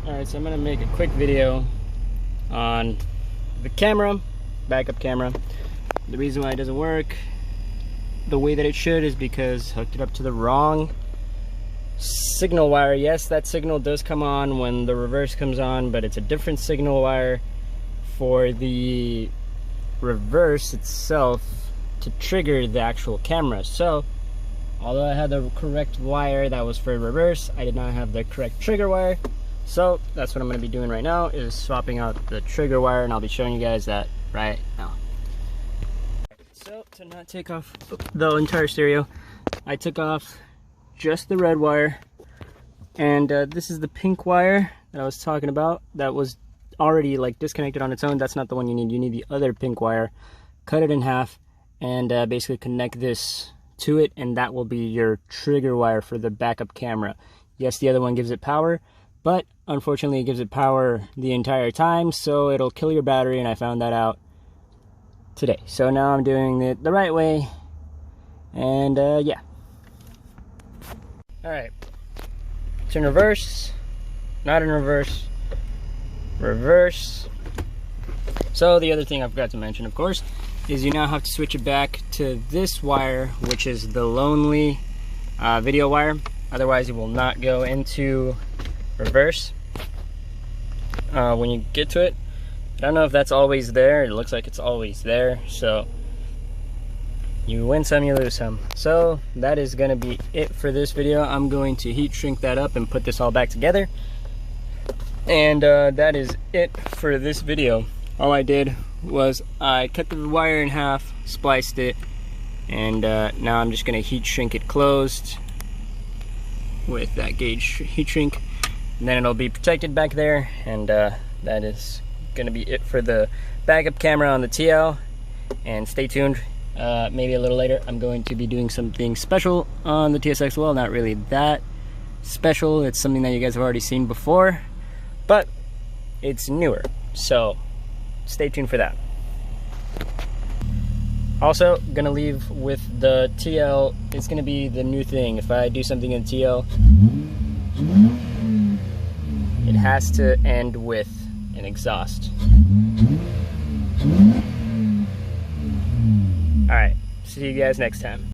Alright, so I'm going to make a quick video on the camera, backup camera. The reason why it doesn't work the way that it should is because I hooked it up to the wrong signal wire. Yes, that signal does come on when the reverse comes on, but it's a different signal wire for the reverse itself to trigger the actual camera. So although I had the correct wire that was for reverse, I did not have the correct trigger wire. So that's what I'm going to be doing right now, is swapping out the trigger wire, and I'll be showing you guys that right now. So to not take off the entire stereo, I took off just the red wire, and this is the pink wire that I was talking about that was already like disconnected on its own. That's not the one you need. You need the other pink wire. Cut it in half and basically connect this to it, and that will be your trigger wire for the backup camera. Yes, the other one gives it power, but unfortunately it gives it power the entire time, so it'll kill your battery, and I found that out today. So now I'm doing it the right way, and yeah. Alright, it's in reverse, not in reverse, reverse. So the other thing I forgot to mention, of course, is you now have to switch it back to this wire, which is the lonely video wire. Otherwise it will not go into reverse when you get to it. I don't know if that's always there. It looks like it's always there, so you win some, you lose some. So that is going to be it for this video. I'm going to heat shrink that up and put this all back together, and that is it for this video. All I did was I cut the wire in half, spliced it, and now I'm just going to heat shrink it closed with that gauge heat shrink, and then it'll be protected back there. And that is going to be it for the backup camera on the TL. And stay tuned, maybe a little later I'm going to be doing something special on the TSX. Well, not really that special, it's something that you guys have already seen before, but it's newer, so stay tuned for that. Also, gonna leave with the TL. It's gonna be the new thing. If I do something in TL, it has to end with an exhaust. Alright, see you guys next time.